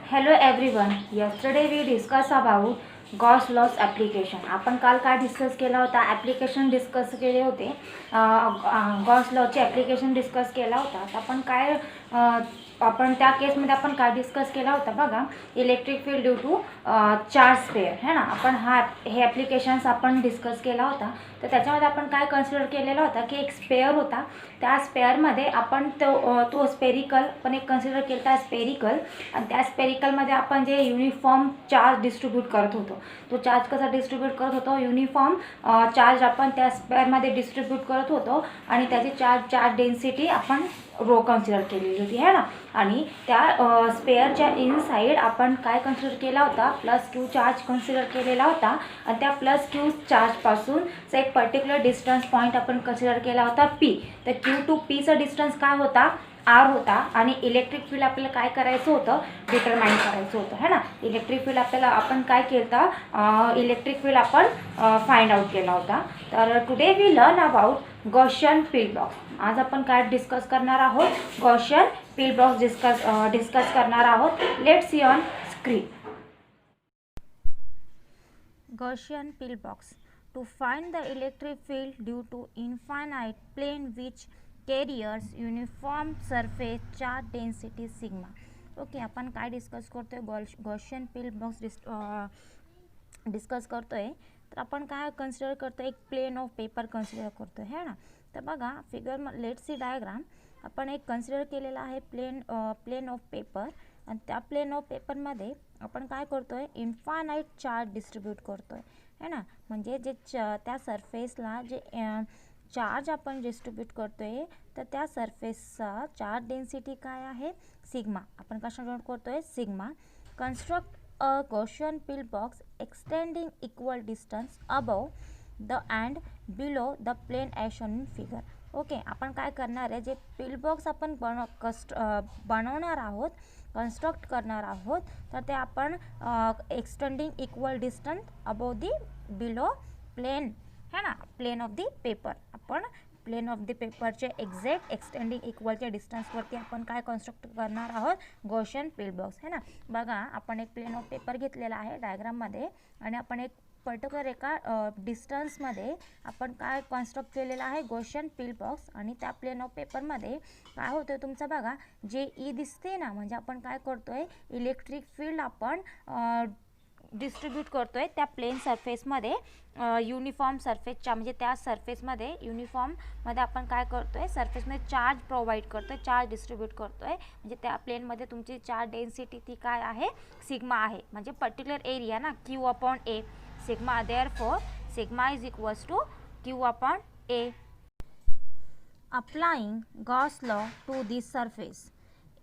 Hello everyone. Yesterday we discussed about Gauss laws application. आपण काल काय डिस्कस केला होता? ॲप्लिकेशन डिस्कस केले होते. गॉस लॉचे ॲप्लिकेशन डिस्कस केला होता. आपण काय आपण त्या केसमध्ये आपण काय डिस्कस केला होता बघा, electric field due to charge sphere है ना. आपण हे ॲप्लिकेशन्स आपण डिस्कस केला होता. तर त्याच्यामध्ये आपण काय कन्सिडर केलेला होता की एक स्पेअर होता. त्या स्पेअरमध्ये आपण तो स्पेरिकल पण एक कन्सिडर केला स्पेरिकल, आणि त्या स्पेरिकलमध्ये आपण जे युनिफॉर्म चार्ज डिस्ट्रीब्यूट करत होतो, तो चार्ज कसा डिस्ट्रीब्यूट करत होतो, युनिफॉर्म चार्ज आपण त्या स्पेअरमध्ये डिस्ट्रीब्यूट करत होतो आणि त्याची चार्ज डेन्सिटी आपण रो कन्सिडर केलेली होती है ना. आणि त्या स्पेअरच्या इनसाइड आपण काय कन्सिडर केला होता, प्लस क्यू चार्ज कन्सिडर केलेला होता. आणि त्या प्लस क्यू चार्जपासून एक पर्टिक्युलर डिस्टन्स पॉईंट आपण कन्सिडर केला होता पी. तर क्यू टू पीचा डिस्टन्स काय होता, आर होता. आणि इलेक्ट्रिक फील्ड आपल्याला काय करायचं होतं, डिटरमाइन करायचं होतं है ना. इलेक्ट्रिक फील्ड आपल्याला आपण काय केलं होतं, इलेक्ट्रिक फील्ड आपण फाइंड आउट केला होता. तर today we learn about Gaussian field blocks. आज आपण काय डिस्कस करणार आहोत, गॉसियन फील्ड ब्लॉक्स डिस्कस करणार आहोत. Let's see on screen. Gaussian field box. To find the electric field due to infinite plane which carriers uniform surface charge density sigma. Okay, आपण काय discuss करतोय, गॉसियन फील्ड बॉक्स डिस्कस करतोय. तर आपण काय consider करतोय, एक प्लेन ऑफ पेपर कन्सिडर करतोय है ना. तर बघा फिगर, लेट सी डायग्राम. आपण एक कन्सिडर केलेला आहे प्लेन ऑफ पेपर. आणि त्या प्लेन ऑफ पेपरमध्ये आपण काय करतोय, इन्फानाइट चार्ज डिस्ट्रीब्यूट करतोय है ना. म्हणजे जे त्या सरफेसला जे चार्ज आपण डिस्ट्रीब्यूट करतोय, तर त्या सरफेसचा चार्ज डेन्सिटी काय आहे, सिग्मा. आपण कशा नोट करतोय, sigma. Construct a Gaussian field box extending equal distance above the and below the plane as shown in figure. Okay, आपण काय करणार आहे, जे फील्ड बॉक्स आपण बनवणार आहोत, कन्स्ट्रक्ट करणार आहोत, तर ते आपण extending equal distance above the below plane है ना, प्लेन ऑफ दी पेपर. आपण प्लेन ऑफ दी पेपरचे एक्झॅक्ट एक्सटेंडिंग इक्वलच्या डिस्टन्सवरती आपण काय कन्स्ट्रक्ट करणार आहोत, गॉसियन फील्ड बॉक्स है ना. बघा, आपण एक प्लेन ऑफ पेपर घेतलेला आहे डायग्राममध्ये, आणि आपण एक पर्टिक्युलर एका डिस्टन्समध्ये आपण काय कन्स्ट्रक्ट केलेलं आहे, गॉसियन फील्ड बॉक्स. आणि त्या प्लेन ऑफ पेपरमध्ये काय होतं तुमचं बघा, जे ई दिसते ना, म्हणजे आपण काय करतोय, इलेक्ट्रिक फील्ड आपण डिस्ट्रीब्यूट करतोय त्या प्लेन सरफेसमध्ये, युनिफॉर्म सरफेसच्या, म्हणजे त्या सरफेसमध्ये युनिफॉर्ममध्ये आपण काय करतोय, सरफेसमध्ये चार्ज प्रोव्हाइड करतोय, चार्ज डिस्ट्रीब्यूट करतोय. म्हणजे त्या प्लेनमध्ये तुमची चार्ज डेन्सिटी ती काय आहे, सिग्मा आहे. म्हणजे पर्टिक्युलर एरिया ना, q upon a sigma. Therefore sigma is equals to q upon a. Applying Gauss law to this surface.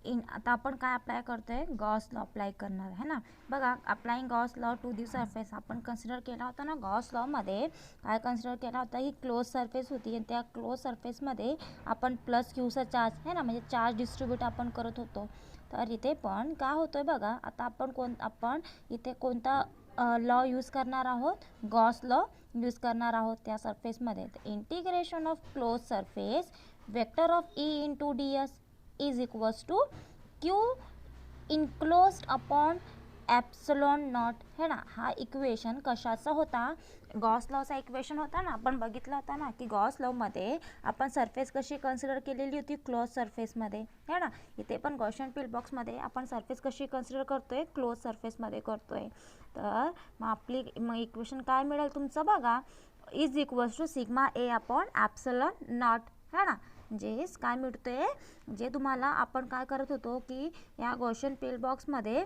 आता आपण काय अप्लाय करतोय, गॉस लॉ अप्लाय करणार आहे ना. बघा, applying Gauss law to this surface आपण कन्सिडर केला होता ना. गॉस लॉमध्ये काय कन्सिडर केला होता, ही क्लोज सरफेस होती, आणि त्या क्लोज सरफेसमध्ये आपण प्लस क्यूचा चार्ज है ना, म्हणजे चार्ज डिस्ट्रीब्यूट आपण करत होतो. तर इथे पण काय होतोय बघा, आता आपण इथे कोणता लॉ यूज करणार आहोत, गॉस लॉ यूज करणार आहोत त्या सरफेसमध्ये. Integration of close surface vector of E into D S is equals to Q enclosed upon epsilon naught है ना. हा इक्वेशन कशाचा होता, गॉस लॉचा इक्वेशन होता ना. आपण बघितला होता ना की गॉस लॉमध्ये आपण सरफेस कशी कन्सिडर केलेली होती, क्लोज सरफेसमध्ये है ना. इथे पण गॉसियन फील्ड बॉक्समध्ये आपण सरफेस कशी कन्सिडर करतोय, क्लोज सरफेसमध्ये करतोय. तर मग इक्वेशन काय मिळेल तुमचं बघा, is equals to sigma A upon epsilon naught है ना. म्हणजे काय मिळतंय, जे तुम्हाला आपण काय करत होतो की या गॉसियन फील्ड बॉक्समध्ये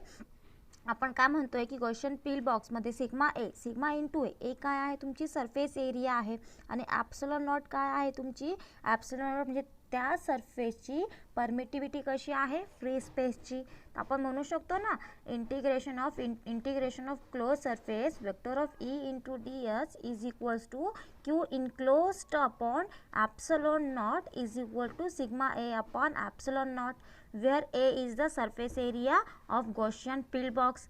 आपण काय म्हणतोय की गॉसियन फील्ड बॉक्समध्ये सिग्मा इंटू ए काय आहे, तुमची सरफेस एरिया आहे. आणि ॲप्सिलॉन नॉट काय आहे, तुमची ॲप्सिलॉन नॉट म्हणजे त्या सरफेसची परमिटिव्हिटी कशी आहे, फ्री स्पेसची. आपण म्हणू शकतो ना, integration of close surface vector of E into D S is equals to Q enclosed upon epsilon naught is equal to sigma A upon epsilon naught, where A is the surface area of Gaussian field box.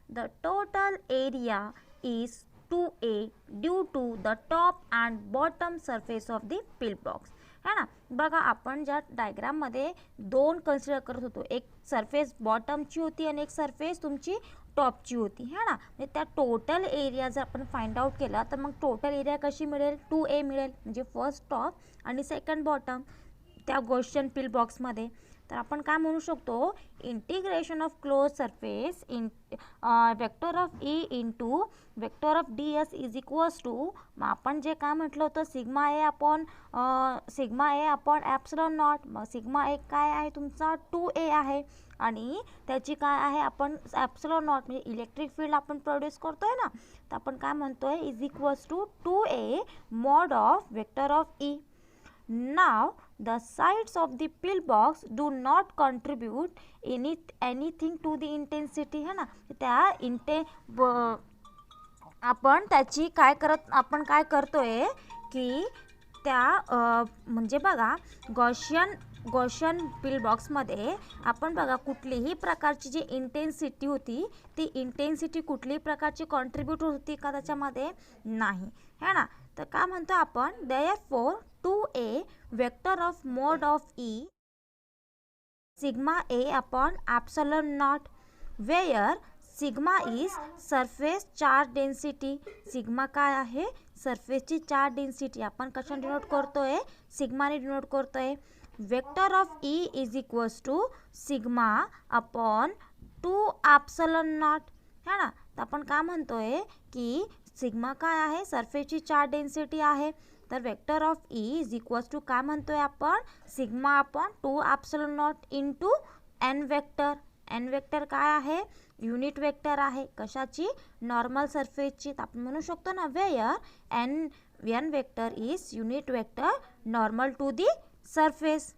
The total area is 2A due to the top and bottom surface of the field box है ना. बघा आपण ज्या डायग्राममध्ये दोन consider करत होतो, एक सरफेस बॉटमची होती आणि एक सरफेस तुमची टॉपची होती, है ना. म्हणजे त्या टोटल एरिया जर आपण फाइंड आउट केला तर मग टोटल एरिया कशी मिळेल, 2A मिळेल, म्हणजे फर्स्ट टॉप आणि सेकंड बॉटम त्या गॉसियन पिल बॉक्समध्ये. तर आपण काय म्हणू शकतो, integration of close surface in vector of E into vector of d S is equals to, मग आपण जे काय म्हटलं होतं sigma A upon epsilon naught. मग सिग्मा ए काय आहे तुमचा 2A आहे आणि त्याची काय आहे आपण ॲप्सिलॉन नॉट म्हणजे इलेक्ट्रिक फील्ड आपण प्रोड्यूस करतोय ना, तर आपण काय म्हणतोय is equals to 2A mod of vector of E. Now the sides of the pillbox do not contribute anything to the intensity, है ना. त्या आपण त्याची आपण काय करतोय की त्या म्हणजे बघा गॉसियन पिल बॉक्समध्ये आपण बघा कुठलीही प्रकारची जी इंटेन्सिटी होती ती इंटेन्सिटी कुठलीही प्रकारची कॉन्ट्रीब्यूट होती का त्याच्यामध्ये, नाही, है ना. तर काय म्हणतो आपण, therefore 2A vector of mod of E sigma A upon epsilon naught, where sigma is surface charge density. Sigma काय आहे, सरफेसची चार्ज डेन्सिटी. आपण कशाने डिनोट करतोय, सिग्माने डिनोट करतोय. Vector of E is equals to sigma upon 2 epsilon naught, है ना. तर आपण काय म्हणतोय की सिग्मा काय आहे, सरफेसची चार्ज डेन्सिटी आहे. तर vector of E is equals to काय म्हणतोय आपण, sigma upon 2 epsilon naught into N vector. N vector काय आहे, युनिट वेक्टर आहे, कशाची, नॉर्मल सरफेसची. तर आपण म्हणू शकतो ना where n vector is unit vector normal to the surface.